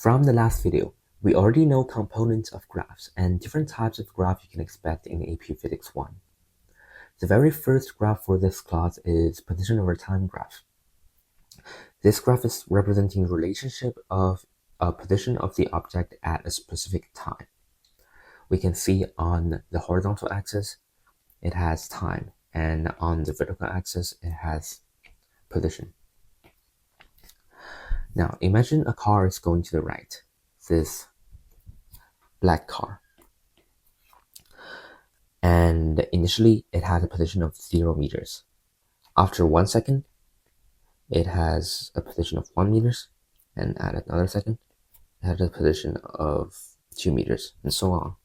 From the last video, we already know components of graphs and different types of graph you can expect in AP Physics 1. The very first graph for this class is position over time graph. This graph is representing the relationship of a position of the object at a specific time. We can see on the horizontal axis, it has time, and on the vertical axis, it has position. Now, imagine a car is going to the right, this black car. And initially, it had a position of 0 meters. After 1 second, it has a position of 1 meters, and at another second, it has a position of 2 meters, and so on.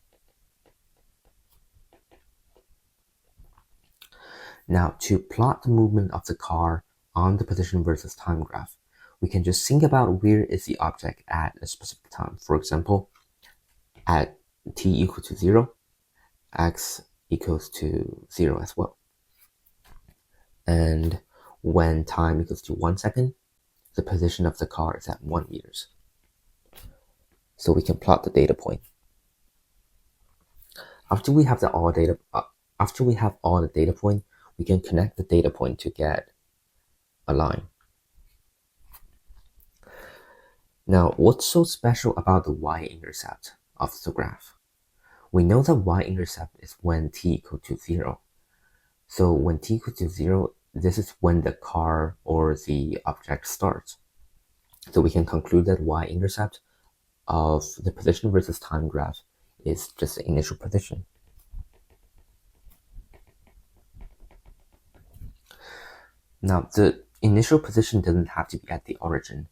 Now, to plot the movement of the car on the position versus time graph, we can just think about where is the object at a specific time. For example, at t equal to 0, x equals to 0 as well. And when time equals to 1 second, the position of the car is at 1 meters. So we can plot the data point. After we have all the data point, we can connect the data point to get a line. Now, what's so special about the y-intercept of the graph? We know that y-intercept is when t equal to 0. So when t equals to 0, this is when the car or the object starts. So we can conclude that y-intercept of the position versus time graph is just the initial position. Now, the initial position doesn't have to be at the origin.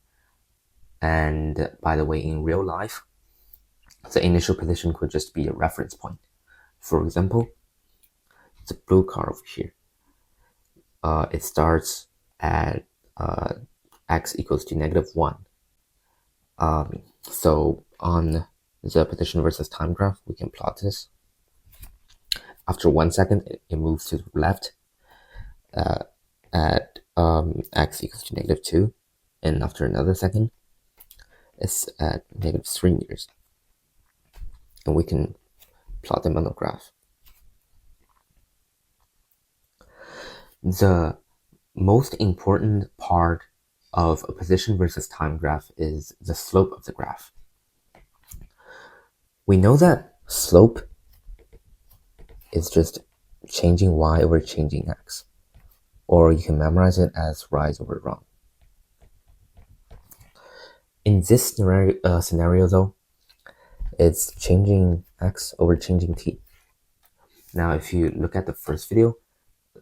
And by the way, in real life, the initial position could just be a reference point. For example, the blue car over here. It starts at x equals to -1. So on the position versus time graph, we can plot this. After 1 second, it moves to the left at x equals to -2. And after another second, it's at -3 meters. And we can plot them on the graph. The most important part of a position versus time graph is the slope of the graph. We know that slope is just changing y over changing x, or you can memorize it as rise over run. In this scenario though, it's changing x over changing t. Now, if you look at the first video,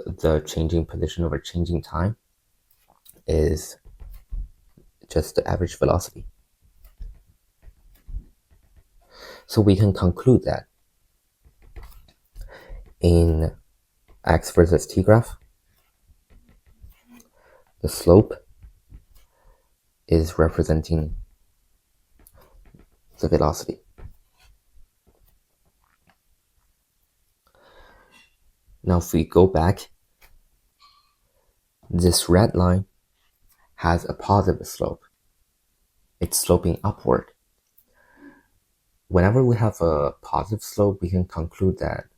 the changing position over changing time is just the average velocity. So we can conclude that in x versus t graph, the slope is representing the velocity. Now, if we go back, this red line has a positive slope. It's sloping upward. Whenever we have a positive slope, we can conclude that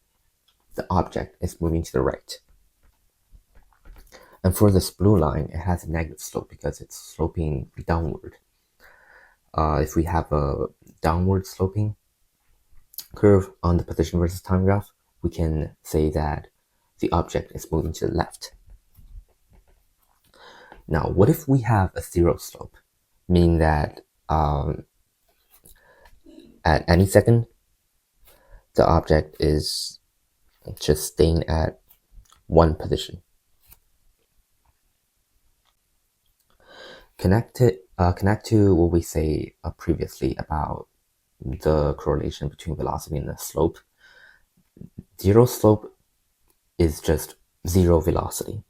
the object is moving to the right. And for this blue line, it has a negative slope because it's sloping downward. If we have a downward sloping curve on the position versus time graph, we can say that the object is moving to the left. Now, what if we have a 0 slope, meaning that at any second, the object is just staying at one position? Connect to what we say previously about the correlation between velocity and the slope. 0 slope is just 0 velocity,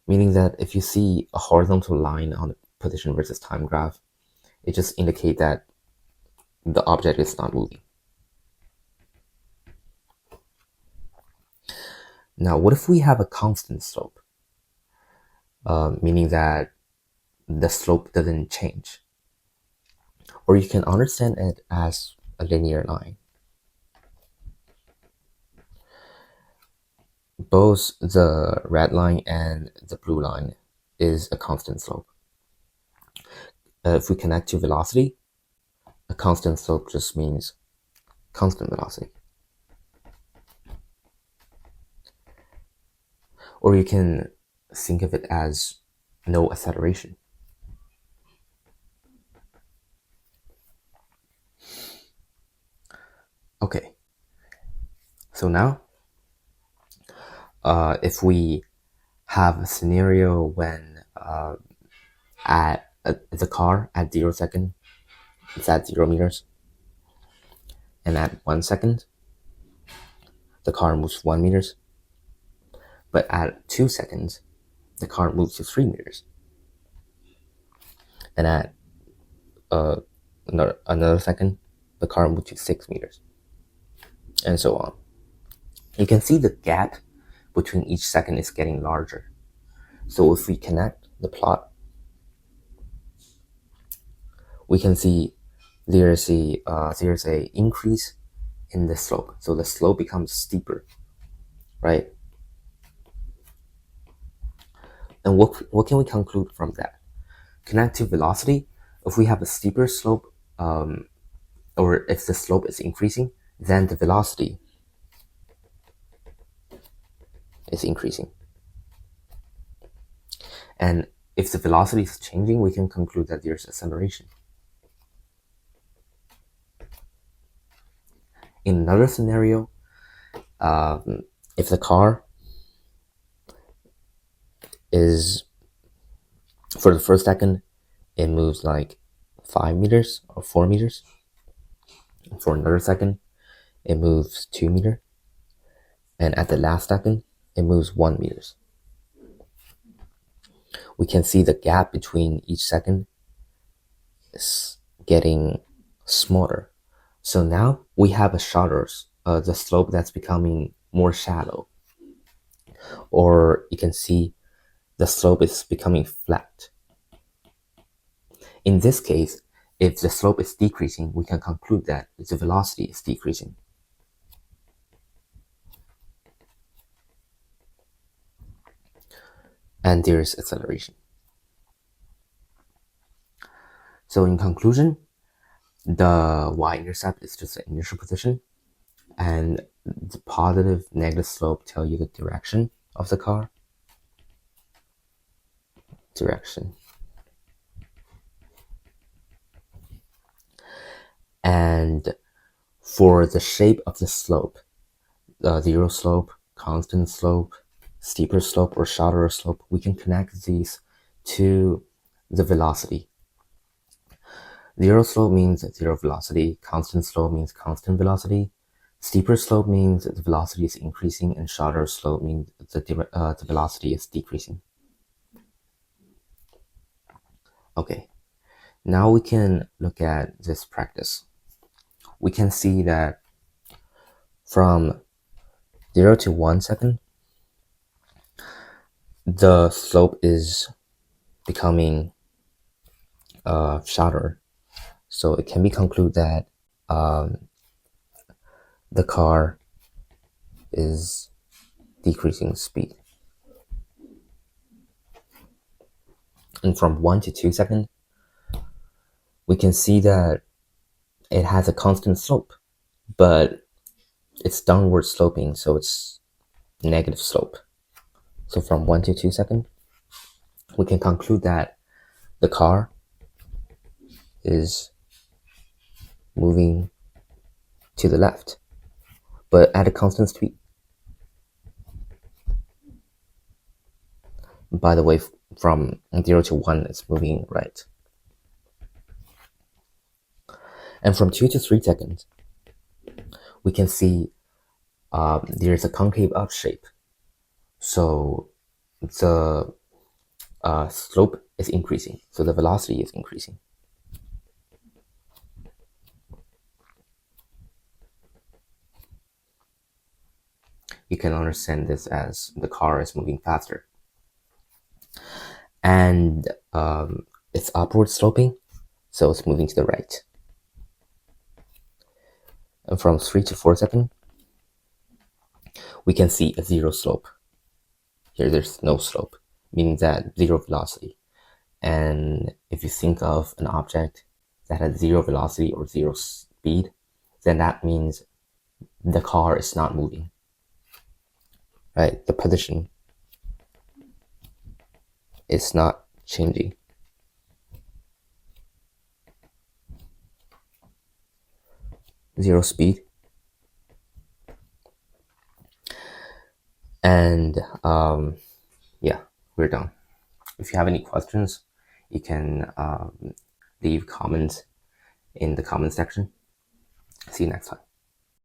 meaning that if you see a horizontal line on the position versus time graph, it just indicates that the object is not moving. Now, what if we have a constant slope, meaning that the slope doesn't change? Or you can understand it as a linear line. Both the red line and the blue line is a constant slope. If we connect to velocity, a constant slope just means constant velocity. Or you can think of it as no acceleration. Okay, so now if we have a scenario when at the car at 0 second, it's at 0 meters, and at 1 second, the car moves 1 meters, but at 2 seconds, the car moves to 3 meters, and at another second, the car moves to 6 meters, and so on. You can see the gap between each second is getting larger. So if we connect the plot, we can see there's a increase in the slope. So the slope becomes steeper, right? And what can we conclude from that? Connect to velocity. If we have a steeper slope, or if the slope is increasing, then the velocity is increasing. And if the velocity is changing, we can conclude that there's acceleration. In another scenario, if the car is, for the first second, it moves like 5 meters or 4 meters. And for another second, it moves 2 meters. And at the last second, it moves 1 meters. We can see the gap between each second is getting smaller. So now we have a shallow, the slope that's becoming more shallow. Or you can see the slope is becoming flat. In this case, if the slope is decreasing, we can conclude that the velocity is decreasing. And there is acceleration. So in conclusion, the y-intercept is just the initial position, and the positive, negative slope tell you the direction of the car. Direction. And for the shape of the slope, zero slope, constant slope, steeper slope, or shallower slope, we can connect these to the velocity. Zero slope means zero velocity, constant slope means constant velocity, steeper slope means the velocity is increasing, and shallower slope means the velocity is decreasing. Okay, now we can look at this practice. We can see that from 0 to 1 second, the slope is becoming shallower. So it can be concluded that the car is decreasing speed. And from 1 to 2 seconds, we can see that it has a constant slope, but it's downward sloping, so it's negative slope. So from 1 to 2 seconds, we can conclude that the car is moving to the left, but at a constant speed. By the way, from 0 to 1, it's moving right. And from 2 to 3 seconds, we can see there's a concave up shape. So the slope is increasing, so the velocity is increasing. You can understand this as the car is moving faster. And it's upward sloping, so it's moving to the right. And from 3 to 4 seconds, we can see a zero slope. Here there's no slope, meaning that zero velocity. And if you think of an object that has zero velocity or zero speed, then that means the car is not moving, right? The position is not changing. Zero speed. And yeah, we're done. If you have any questions, you can leave comments in the comment section. See you next time.